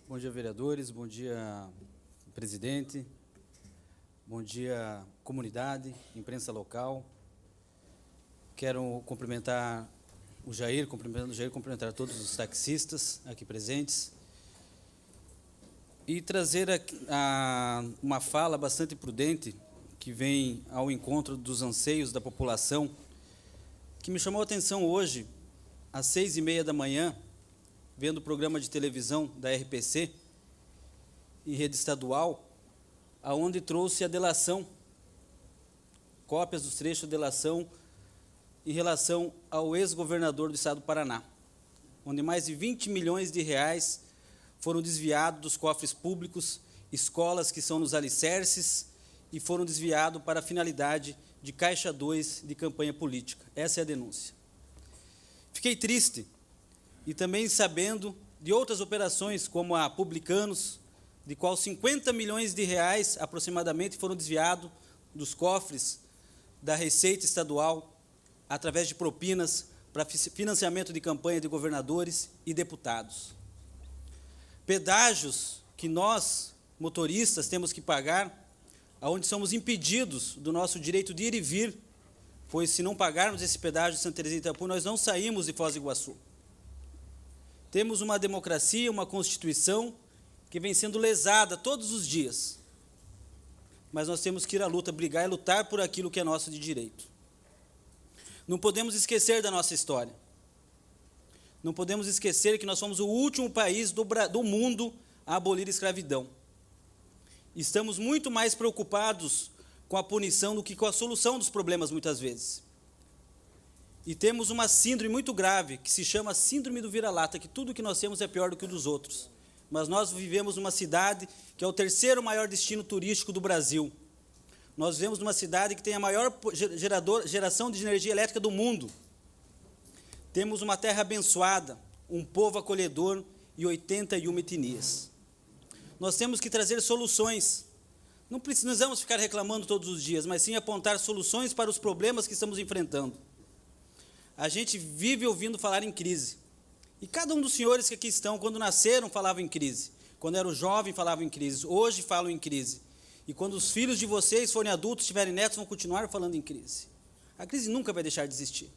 Bom dia, vereadores. Bom dia, presidente. Bom dia, comunidade, imprensa local. Quero cumprimentar o Jair, cumprimentar todos os taxistas aqui presentes e trazer uma fala bastante prudente que vem ao encontro dos anseios da população, que me chamou a atenção hoje, às 6h30 da manhã, vendo o programa de televisão da RPC, em rede estadual, aonde trouxe a delação, cópias dos trechos de delação em relação ao ex-governador do estado do Paraná, onde mais de 20 milhões de reais foram desviados dos cofres públicos, escolas que são nos alicerces, e foram desviados para a finalidade de Caixa 2 de campanha política. Essa é a denúncia. Fiquei triste, e também sabendo de outras operações, como a Publicanos, de qual 50 milhões de reais, aproximadamente, foram desviados dos cofres da Receita Estadual, através de propinas, para financiamento de campanha de governadores e deputados. Pedágios que nós, motoristas, temos que pagar, onde somos impedidos do nosso direito de ir e vir, pois se não pagarmos esse pedágio de Santa Terezinha de Itapu, nós não saímos de Foz do Iguaçu. Temos uma democracia, uma Constituição que vem sendo lesada todos os dias, mas nós temos que ir à luta, brigar e lutar por aquilo que é nosso de direito. Não podemos esquecer da nossa história. Não podemos esquecer que nós somos o último país do mundo a abolir a escravidão. Estamos muito mais preocupados com a punição do que com a solução dos problemas, muitas vezes. E temos uma síndrome muito grave, que se chama síndrome do vira-lata, que tudo que nós temos é pior do que o dos outros. Mas nós vivemos numa cidade que é o terceiro maior destino turístico do Brasil. Nós vivemos numa cidade que tem a maior geração de energia elétrica do mundo. Temos uma terra abençoada, um povo acolhedor e 81 etnias. Nós temos que trazer soluções. Não precisamos ficar reclamando todos os dias, mas sim apontar soluções para os problemas que estamos enfrentando. A gente vive ouvindo falar em crise. E cada um dos senhores que aqui estão, quando nasceram, falavam em crise. Quando eram jovens, falavam em crise. Hoje falam em crise. E quando os filhos de vocês forem adultos, tiverem netos, vão continuar falando em crise. A crise nunca vai deixar de existir.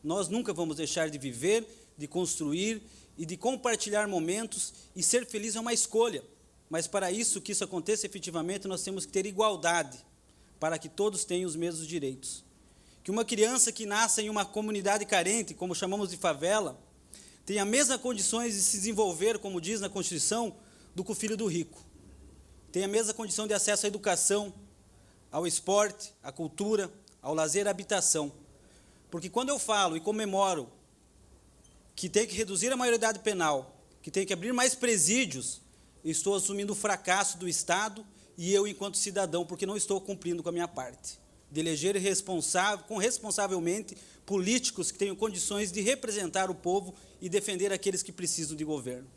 Nós nunca vamos deixar de viver, de construir e de compartilhar momentos, e ser feliz é uma escolha. Mas para isso, que isso aconteça efetivamente, nós temos que ter igualdade, para que todos tenham os mesmos direitos. Que uma criança que nasça em uma comunidade carente, como chamamos de favela, tenha as mesmas condições de se desenvolver, como diz na Constituição, do que o filho do rico. Tenha a mesma condição de acesso à educação, ao esporte, à cultura, ao lazer, à habitação. Porque quando eu falo e comemoro que tem que reduzir a maioridade penal, que tem que abrir mais presídios, estou assumindo o fracasso do Estado e eu, enquanto cidadão, porque não estou cumprindo com a minha parte, de eleger responsavelmente políticos que tenham condições de representar o povo e defender aqueles que precisam de governo.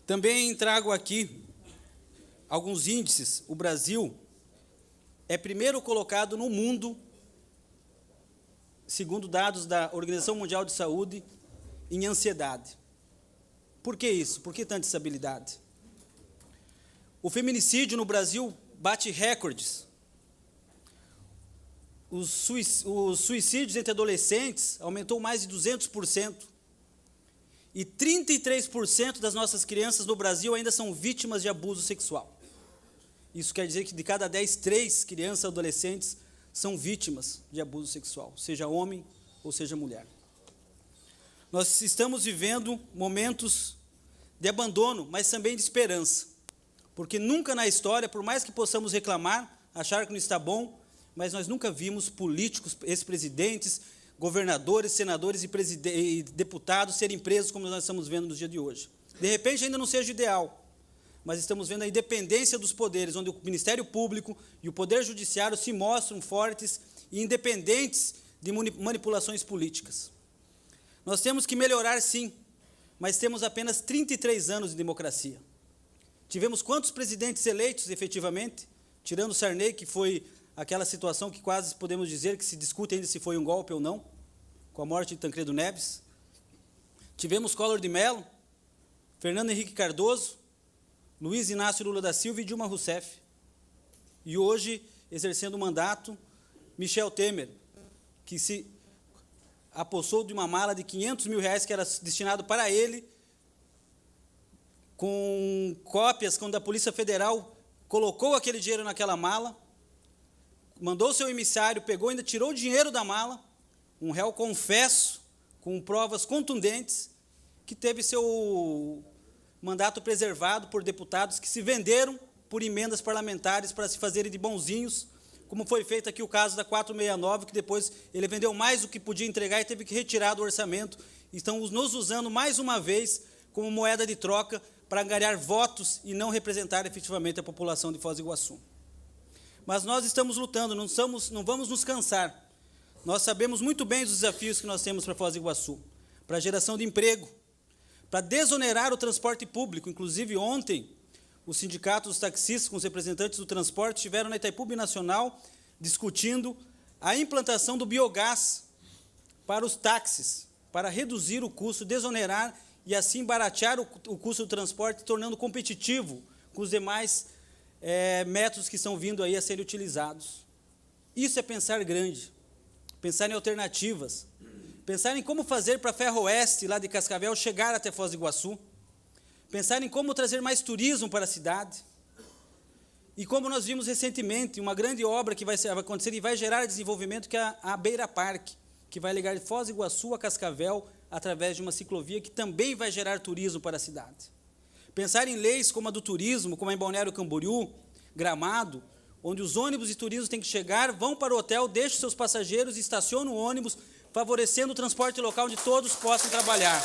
Também trago aqui alguns índices. O Brasil é primeiro colocado no mundo, segundo dados da Organização Mundial de Saúde, em ansiedade. Por que isso? Por que tanta instabilidade? O feminicídio no Brasil bate recordes. Os suicídios entre adolescentes aumentou mais de 200%. E 33% das nossas crianças no Brasil ainda são vítimas de abuso sexual. Isso quer dizer que de cada 10, 3 crianças e adolescentes são vítimas de abuso sexual, seja homem ou seja mulher. Nós estamos vivendo momentos de abandono, mas também de esperança. Porque nunca na história, por mais que possamos reclamar, achar que não está bom, mas nós nunca vimos políticos, ex-presidentes, governadores, senadores e deputados serem presos como nós estamos vendo nos dias de hoje. De repente ainda não seja ideal, mas estamos vendo a independência dos poderes, onde o Ministério Público e o Poder Judiciário se mostram fortes e independentes de manipulações políticas. Nós temos que melhorar, sim, mas temos apenas 33 anos de democracia. Tivemos quantos presidentes eleitos, efetivamente? Tirando Sarney, que foi aquela situação que quase podemos dizer que se discute ainda se foi um golpe ou não, com a morte de Tancredo Neves. Tivemos Collor de Mello, Fernando Henrique Cardoso, Luiz Inácio Lula da Silva e Dilma Rousseff. E hoje, exercendo o mandato, Michel Temer, que se apossou de uma mala de R$500 mil que era destinado para ele, com cópias, quando a Polícia Federal colocou aquele dinheiro naquela mala, mandou seu emissário, pegou e ainda tirou o dinheiro da mala, um réu confesso, com provas contundentes, que teve seu mandato preservado por deputados que se venderam por emendas parlamentares para se fazerem de bonzinhos, como foi feito aqui o caso da 469, que depois ele vendeu mais do que podia entregar e teve que retirar do orçamento. Estão nos usando mais uma vez como moeda de troca para angariar votos e não representar efetivamente a população de Foz do Iguaçu. Mas nós estamos lutando, não vamos nos cansar. Nós sabemos muito bem os desafios que nós temos para Foz do Iguaçu, para a geração de emprego, para desonerar o transporte público. Inclusive, ontem, os sindicatos dos taxistas, com os representantes do transporte, estiveram na Itaipu Binacional discutindo a implantação do biogás para os táxis, para reduzir o custo, desonerar e assim baratear o custo do transporte, tornando competitivo com os demais métodos que estão vindo aí a serem utilizados. Isso é pensar grande, pensar em alternativas, pensar em como fazer para a Ferroeste, lá de Cascavel, chegar até Foz do Iguaçu, pensar em como trazer mais turismo para a cidade, e como nós vimos recentemente, uma grande obra que vai acontecer e vai gerar desenvolvimento, que é a Beira Parque, que vai ligar de Foz do Iguaçu a Cascavel, através de uma ciclovia, que também vai gerar turismo para a cidade. Pensar em leis como a do turismo, como a em Balneário Camboriú, Gramado, onde os ônibus de turismo têm que chegar, vão para o hotel, deixam seus passageiros e estacionam o ônibus, favorecendo o transporte local onde todos possam trabalhar.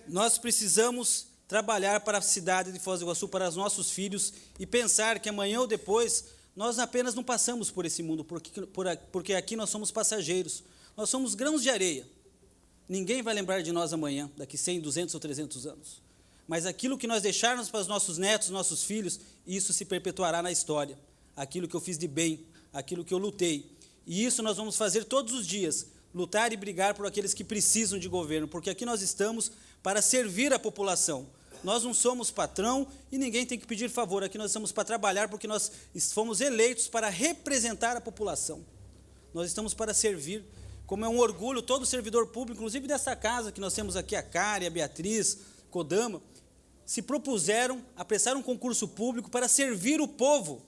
Nós precisamos trabalhar para a cidade de Foz do Iguaçu, para os nossos filhos, e pensar que amanhã ou depois nós apenas não passamos por esse mundo, porque aqui nós somos passageiros, nós somos grãos de areia. Ninguém vai lembrar de nós amanhã, daqui 100, 200 ou 300 anos. Mas aquilo que nós deixarmos para os nossos netos, nossos filhos, isso se perpetuará na história. Aquilo que eu fiz de bem, aquilo que eu lutei. E isso nós vamos fazer todos os dias, lutar e brigar por aqueles que precisam de governo, porque aqui nós estamos para servir a população. Nós não somos patrão e ninguém tem que pedir favor. Aqui nós estamos para trabalhar, porque nós fomos eleitos para representar a população. Nós estamos para servir, como é um orgulho, todo servidor público, inclusive dessa casa que nós temos aqui, a Cária, a Beatriz, Kodama, se propuseram a prestar um concurso público para servir o povo.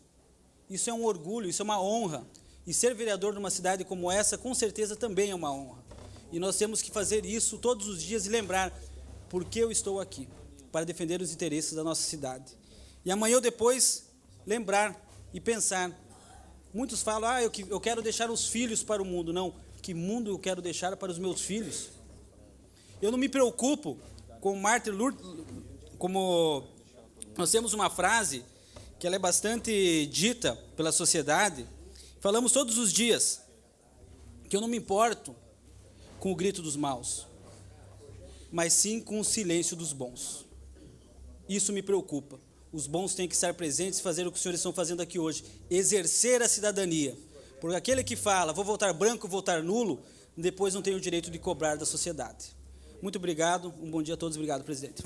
Isso é um orgulho, isso é uma honra. E ser vereador de uma cidade como essa, com certeza, também é uma honra. E nós temos que fazer isso todos os dias e lembrar por que eu estou aqui, para defender os interesses da nossa cidade. E amanhã ou depois, lembrar e pensar. Muitos falam, eu quero deixar os filhos para o mundo. Não, que mundo eu quero deixar para os meus filhos? Eu não me preocupo com Martin Luther, como nós temos uma frase que ela é bastante dita pela sociedade, falamos todos os dias, que eu não me importo com o grito dos maus, mas sim com o silêncio dos bons. Isso me preocupa. Os bons têm que estar presentes e fazer o que os senhores estão fazendo aqui hoje, exercer a cidadania. Porque aquele que fala, vou votar branco, vou votar nulo, depois não tem o direito de cobrar da sociedade. Muito obrigado, um bom dia a todos, obrigado, presidente.